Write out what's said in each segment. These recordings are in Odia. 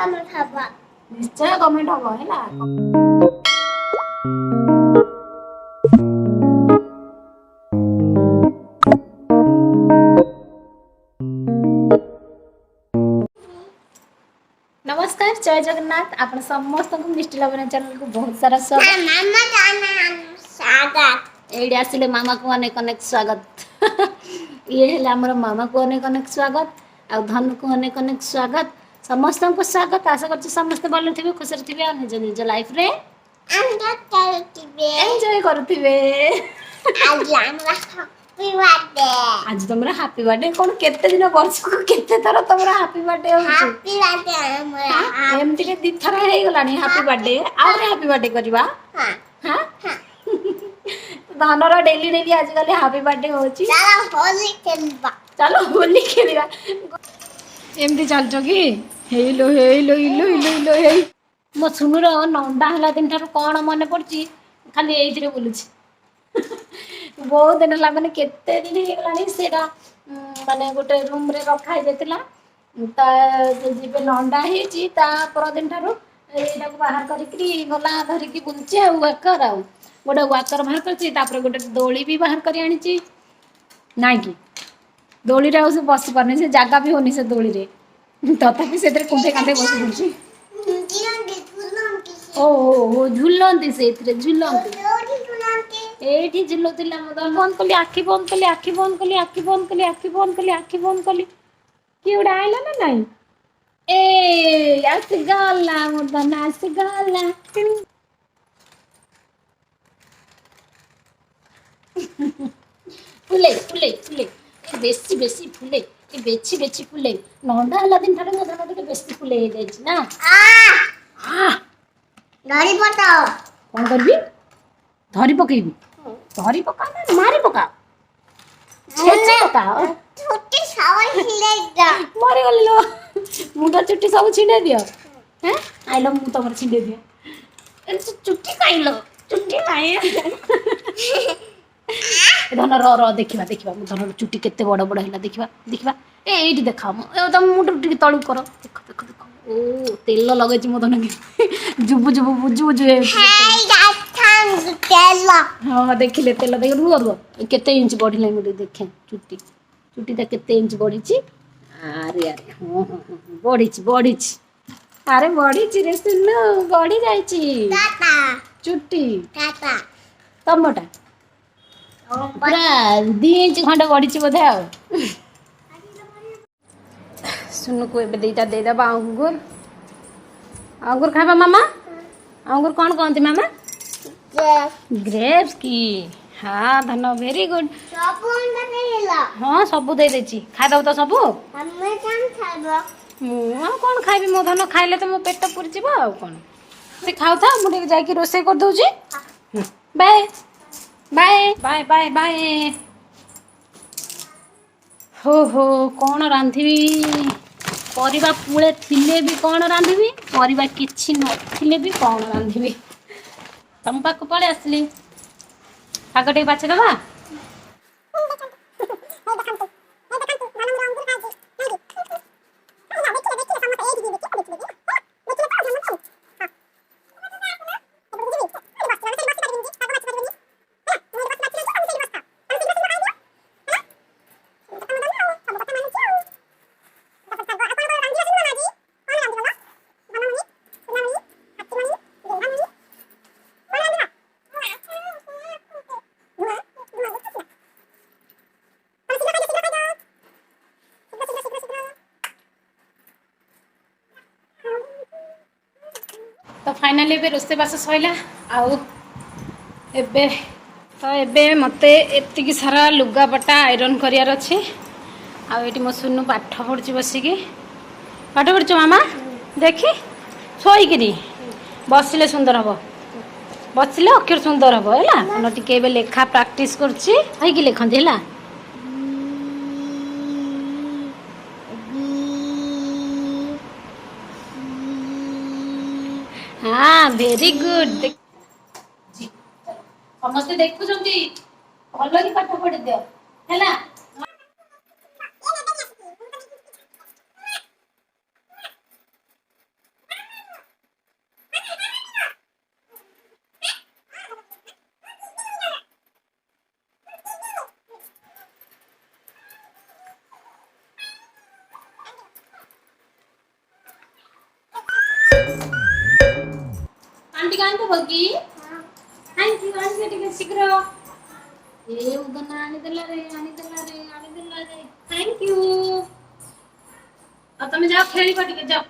कमेंट हवा निश्चय कमेंट हबो हैला। नमस्कार जय जगन्नाथ आप समस्त को मिष्टी लवण चैनल को बहुत सारा स्वागत। मामा जाना स्वागत एडी आसिले मामा को अनेक अनेक स्वागत। ये है हमर मामा को अनेक अनेक स्वागत आ धनु को अनेक अनेक स्वागत। समस्त को स्वागत आशा करछि समस्त भल थिबे खुश थिबे आ निज निज लाइफ रे एंजॉय करथिबे। आज तुमरा हैप्पी बर्थडे कोन केते दिन वर्ष को केते थरा तुमरा हैप्पी बर्थडे हो हैप्पी बर्थडे हमरा एमती के दी थरा हे गलानी हैप्पी बर्थडे और हैप्पी बर्थडे करबा। हां हां धानरा डेली डेली आज कल हैप्पी बर्थडे होची। चलो होली खेलबा चलो होली खेलबा एमती चलचो की हेलो हेलो हेलो हेलो हे मो सुनुर नंदा हला दिन थार कोन मने पड़ची खाली एइथिरे बोलुची। बहुत दिन ला माने केते दिन हे गलानी सेरा माने गोटे रूम रे रखा जेतला ता जेबे नंदा हेची ता पर दिन थारो एटा को बाहर करिकरी गला धरिकी बुलची आ वाकर आ गोटे वाकर बाहर करची तापर गोटे दोली भी बाहर करी आनीची नाइ की दोली रे से बस परने से जागा भी होनी से दोली रे तथापि सेतरे कुंठे कांठे बस पड़ची। ओ झुलंती सेतरे झुलंती एठी झुलतिला मदन बंद कली आखी बंद कली आखी बंद कली आखी बंद कली आखी बंद कली आखी बंद कली कि उडा आइला ना नाही ए आस गला मदन आस गला फुले फुले फुले बेसी बेसी फुले ए बेची बेची फुले नंदा हला दिन ठारे मदन टिके बेसी फुले हे जाई छी ना आ धरी पटाओ कोन करबी धरी पकेबी धरी पका ना मारी पका छेचे पका छुट्टी सावन हिलेगा मारे गलो मुंडा चुट्टी सब छिंडे दियो हैं आइलो मु तमर छिंडे दियो ए चुट्टी काइलो चुट्टी काइ धन र देखिबा देखिबा मु धन चुट्टी केते बड़ बड़ हैला देखिबा देखिबा ए एठी देखा मु ए तम मुंड टिके तळु कर देखो देखो देखो ओ तेल लगे छी मो धन जुबु जुबु बुजु बुजु तेल हाँ देखिले तेल देख रुह रुह केते इंच बढ़िला मुझे देखे चुट्टी चुट्टी ता केते इंच बढ़ी अरे अरे हाँ हाँ बढ़ी बढ़ी अरे बढ़ी रे सुन बढ़ी जाइए चुट्टी तमटा पूरा 2 इंच खंडे बढ़ी बोधे आ सुनु को एबे देटा दे दबा अंगूर अंगूर खाबा मामा अंगूर कौन कहते मामा ग्रेप्स की हाँ धन वेरी गुड हाँ सबू दे देची खाई दब तो सबू मु कौन खाइबी मो धन खाइले तो मो पेट पुरी जीव आ कौन से खाऊ था मुझे जाके रोसे कर दउची bye bye bye bye bye हो कौन रांधिबी परिबा पुळे थिले भी कौन रांधिबी परिबा किछि नथिले भी कौन रांधिबी तम पाक पड़े आसली आगटे बाछे दबा तो फाइनली एबे रोसे बास सइला आउ एबे तो एबे मते एतिकी सारा लुगापटा आयरन करियार अछि आ एटी मो सुनु पाठ पढछि बसिकी पाठ पढछ मामा देखी सोइकिरी बसिले सुंदर हबो बसिले अक्षर सुंदर हबो हैला न टिके एबे लेखा प्रैक्टिस करछि आइ कि लेखंती हैला हाँ वेरी गुड समस्ते देखु भल कि पाठ पढ़ी दियो हैला ଟିକେ ଆଣିଦେବ କି? ଆଣିକି ଟିକେ ଶୀଘ୍ର। ଏ ଉଦନା ଆଣିଦେଲା ରେ ଥ୍ୟାଙ୍କ ୟୁ। ଆଉ ତମେ ଯାଅ ଖେଳିବ ଟିକେ ଯାଅ।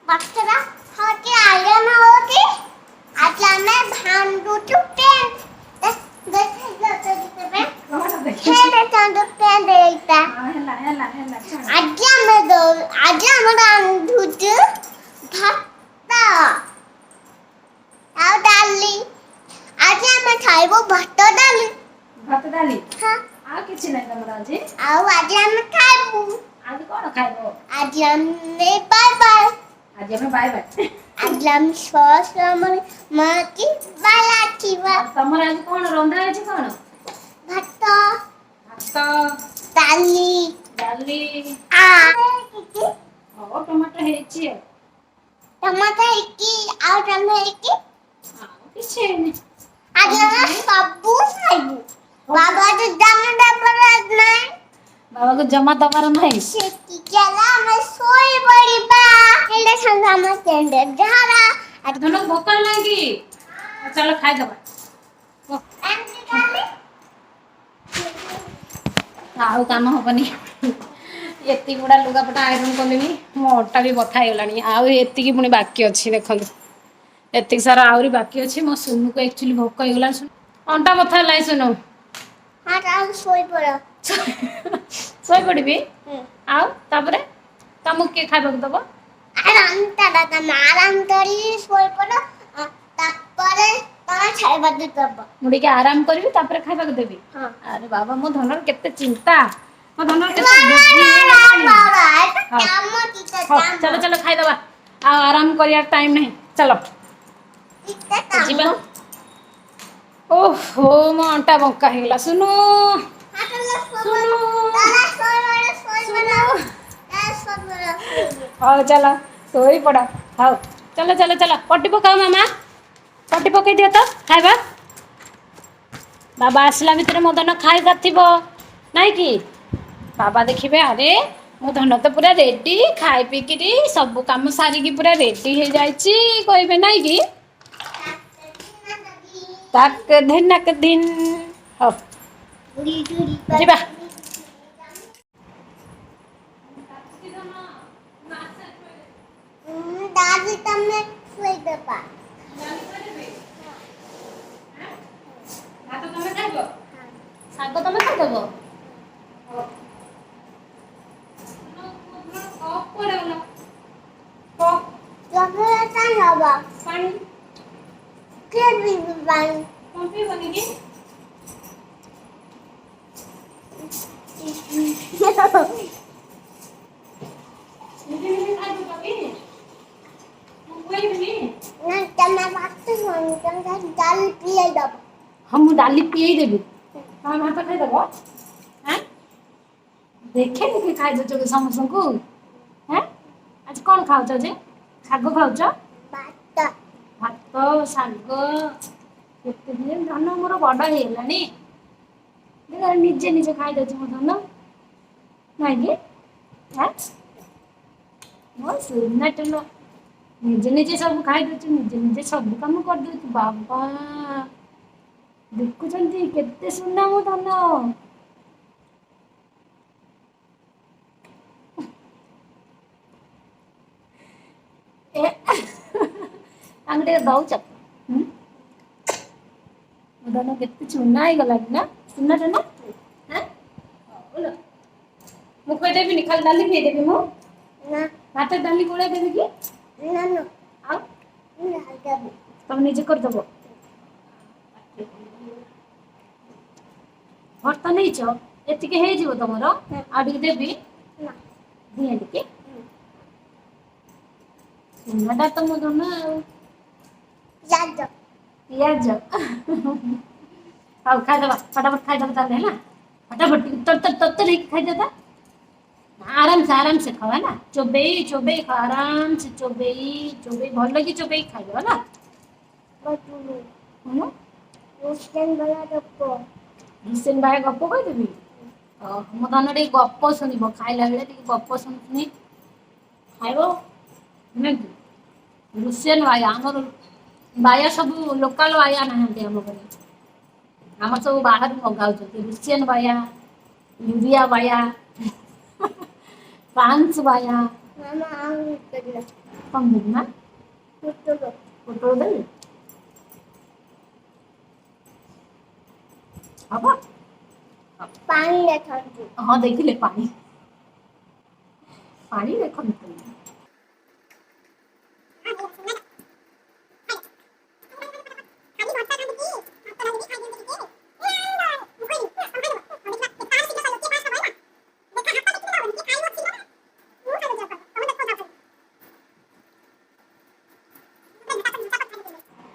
ବାଚ୍ଚାরা হচ্ছে আয়রন হচ্ছে আজ আমি ভান্ডুটু পেন দেখে দেখে দিতে খেলে চাঁদ পেন এইটা আজ আমরা ভান্ডুটু ভাত ଆଉ ଡାଲି ଆଜି ଆମେ ଖାଇବୁ ଭାତ ଡାଲି ହଁ ଆଉ କିଛି ନାହିଁ ତମର ଆଜି? ଆଉ ଆଜି ଆମେ ଖାଇବୁ ଆଜି କଣ ଖାଇବ? ଆଜି ଆମେ ବାଏ ବାଏ ଆଜି ଆମେ ବାଏ ବାଏ। ଆଜି ଆମେ ସସ୍ ଆମର ମାଟି ବାଲା ଥିବା ତମର ଆଜି କଣ ରନ୍ଧା ହେଇଛି କଣ? ଭାତ ଭାତ ଡାଲି ଡାଲି ଟମାଟୋ ଟମାଟୋ ହେଇଛି ହେଇକି ଆଉ ଟମାଟୋ ହେଇକି ଆଉ କିଛି ହେଇନି। ଆଜି ଆମେ ସବୁ ଖାଇବୁ ବାବାକୁ ଜମା ଦେବାର ନାହିଁ ବାବାକୁ ଜମା ଦବାର ନାହିଁ। ସେତିକି ହେଲା ଆମେ ଶୋଇ ପଡ଼ିବା ହେଲେ ସାଙ୍ଗ ଆମ ଟେଣ୍ଡେ ଝାଡ଼ା ଆଜି ଧନ ଭୋକ ନାହିଁ କି? ଚାଲ ଖାଇଦବା। ଆଉ କାମ ହବନି। ଏତିକି ଗୁଡ଼ା ଲୁଗାପଟା ଆଇରନ୍ କଲିନି ମୋ ଅଣ୍ଟା ବି ବଥା ହେଇଗଲାଣି। ଆଉ ଏତିକି ପୁଣି ବାକି ଅଛି ଦେଖନ୍ତୁ। ଏତିକି ସାରା ଆହୁରି ବାକି ଅଛି। ମୋ ସୁନୁକୁ ଆକ୍ଚୁଆଲି ଭୋକ ହେଇଗଲାଣି। ଅଣ୍ଟା ବଥା ହେଲାଣି ସୁନୁ। ହଁ ତାହେଲେ ଶୋଇପଡ଼ ଶୋଇପଡ଼ିବି। ଆଉ ତାପରେ ତମକୁ କିଏ ଖାଇବାକୁ ଦବ? ଆରାମ କରି ଶୋଇପଡ଼ ତାପରେ ତମେ ଖାଇବାକୁ ଦବ ମୁଁ ଟିକେ ଆରାମ କରିବି ତାପରେ ଖାଇବାକୁ ଦେବି। ଆରେ ବାବା ମୋ ଧନର କେତେ ଚିନ୍ତା। ମୋ ଧନର କେତେ ବୁଦ୍ଧି ହେଇଗଲାଣି। ଚାଲ ଚାଲ ଖାଇଦବା। ଆଉ ଆରାମ କରିବାର ଟାଇମ୍ ନାହିଁ। ଚାଲ ଯିବା। ଓହୋ ମୋ ଅଣ୍ଟା ବଙ୍କା ହେଇଗଲା ସୁନୁ ସୁନୁ ସୁନୁ। ହଉ ଚାଲ ଶୋଇପଡ଼। ହଉ ଚାଲ ଚାଲ ଚାଲ ପଟି ପକାଅ ମାମା। ପଟି ପକେଇ ଦିଅ ତ ଖାଇବା। ବାବା ଆସିଲା ଭିତରେ ମୋ ଧନ ଖାଇସାରିଥିବ ନାଇଁ କି? ବାବା ଦେଖିବେ ଆରେ ମୋ ଧନ ତ ପୁରା ରେଡି ଖାଇ ପିଇକିରି ସବୁ କାମ ସାରିକି ପୁରା ରେଡି ହେଇଯାଇଛି କହିବେ ନାଇଁ କି? ତାକ ଧିନକ ଦିନ ହଉ ଯିବା। ଦାଦି ତମେ ଶୋଇଦେବା ଭାତ ତମେ ଖାଇବ? ଶାଗ ତମେ ଖାଇଦବ? ପାଣି କିଏ ପିଇବ ପାଣି କଣ ପିଇବନି କି? ନିଜେ ନିଜେ ଖାଇଦବ କି? ମୁଁ ଖୁଆଇବିନି? ନା ତମେ ଭାତ ଖାଉନି ତମେ ଡାଲି ପିଆଇ ଦବ ହଁ ମୁଁ ଡାଲି ପିଏଇ ଦେବି। ତମେ ଭାତ ଖାଇଦବ? ଆଁ ଦେଖେ ଦେଖେ ଖାଇଦଉଛ କି ସମସ୍ତଙ୍କୁ। ଆଜି କଣ ଖାଉଛ ଯେ? ଶାଗ ଖାଉଛ? ଭାତ ଭାତ ଶାଗ କେତେ ଦିନ ଧନ ମୋର ବଡ ହେଇଗଲାଣି। ନିଜେ ନିଜେ ଖାଇଦଉଛି ମୋ ଧନ ନାଇଁ କି? ମୋ ସୁନାଟା ଲୋ ନିଜେ ନିଜେ ସବୁ ଖାଇଦଉଛି ନିଜେ ନିଜେ ସବୁ କାମ କରିଦଉଛି। ବାବା ଦେଖୁଛନ୍ତି କେତେ ସୁନା ମୋ ଧନ। ତାଙ୍କୁ ଟିକେ ଦଉଛ? ମୋ ଧନ କେତେ ଚୁନା ହେଇଗଲାଣି ନା ସୁନାଟା ନା। ମୁଁ ଖୁଆଇଦେବିନି ଖାଲି ଡାଲି ଖୁଆଇଦେବି ମୁଁ? ନା ଭାତ ଡାଲି ଗୋଳେଇ ଦେବି କି? ନା ନା ଆଉ ତମେ ନିଜେ କରିଦବ? ଭର୍ତ୍ତା ନେଇଛ ଏତିକି ହେଇଯିବ ତମର? ଆଉ ଟିକେ ଦେବି? ଦିଏ ଟିକେ ସୁନାଟା ତ ମୋ ଧନ ଆଉ। ପିଆଜ ହଉ ଖାଇଦବା ଫଟାଫଟ ଖାଇଦବା ତାହେଲେ ହେଲା। ଫଟାଫଟ ତର ହେଇକି ଖାଇଦବା। ଆରାମ ସେ ଖାଅ ହେଲା। ଚୋବେଇ ଚୋବେଇ ଖାଅ ଆରାମ ସେ ଚୋବେଇ ଚୋବେଇ ଭଲ କି ଚୋବେଇ ଖାଇବ ହେଲା। पतलू ହୁଁ रुस्टन वाला डब्बो ରିସେଣ୍ଟ ଭାଇ ଗପ କହିଦେବି ମୋ ଧନ ଟିକେ ଗପ ଶୁଣିବ ଖାଇଲା ବେଳେ ଟିକେ ଗପ ଶୁଣି ଖାଇବ ନାଇଁ ରୁସିଆନ ବାୟା ଆମର ବାୟା ସବୁ ଲୋକାଲ ବାୟା ନାହାନ୍ତି ଆମ ଘରେ ଆମର ସବୁ ବାହାରୁ ମଗାଉଛନ୍ତି ରୁସିଆନ ବାୟା ୟୁରିଆ ବାୟା फ्रांस बाया मामा आऊं करिया कम देना ना पुत्रो फोटो दे अब पानी देखंतु हाँ देखिले पानी पानी देखंतु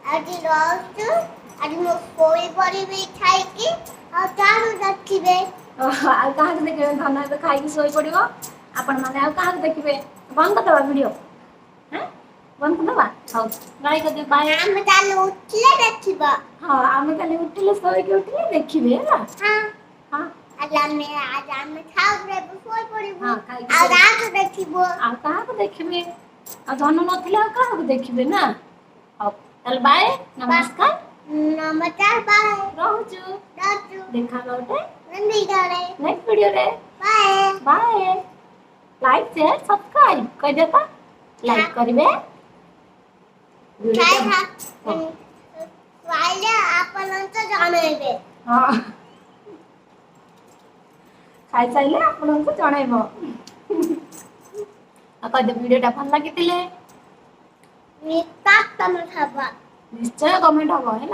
ଆଜି ରହୁଛୁ ଆଜି ମୋ କୋଇ ପରିବି ଖାଇକି ଆଉ ତାରୁ ଦେଖିବେ ଆଉ କାହାକୁ ଦେଖିବେ ଧନ ଏବେ ଖାଇକି ଶୋଇ ପଡିବ ଆପଣ ମାନେ ଆଉ କାହାକୁ ଦେଖିବେ ବନ୍ଦ କରିଦେବା ଭିଡିଓ ବନ୍ଦ କରିଦେବା ହଉ ବାଇ କରିଦିଅ ବାଇ ଆମେ ତାହେଲେ ଉଠିଲେ ଦେଖିବା ହଁ ଆମେ କାଲି ଉଠିଲେ ଶୋଇକି ଉଠିଲେ ଦେଖିବେ ହେଲା ହଁ ହଁ ଆଜି ଆମେ ଖାଉରେ ଶୋଇ ପଡିବୁ ହଁ ଖାଇକି ଆଉ ଶୋଇ ରାତ ଦେଖିବୁ ଆଉ କାହାକୁ ଦେଖିବେ ଆଉ ଧନ ନଥିଲେ ଆଉ କାହାକୁ ଦେଖିବେ ନା ହଉ ତାହେଲେ ବାଏ ନମସ୍କାର ନମସ୍କାର ବାଏ ରହୁଛୁ ରହୁଛୁ ଦେଖା ଗୋଟେ ନନ୍ଦିଗାରେ नेक्स्ट वीडियो रे bye bye like share subscribe कर देता लाइक करिवे ଖାଇଲେ ଆପଣଙ୍କୁ ଜଣେଇବେ हाँ ଖାଇ ସାଇଲେ ଆପଣଙ୍କୁ ଜଣାଇବ ଆଉ କହିଦେ ଭିଡ଼ିଓଟା ଭଲ ଲାଗିଥିଲେ ନିଶ୍ଚୟ ତମେ ଖାଇବା ନିଶ୍ଚୟ କମେଣ୍ଟ ହବ ହେଲା।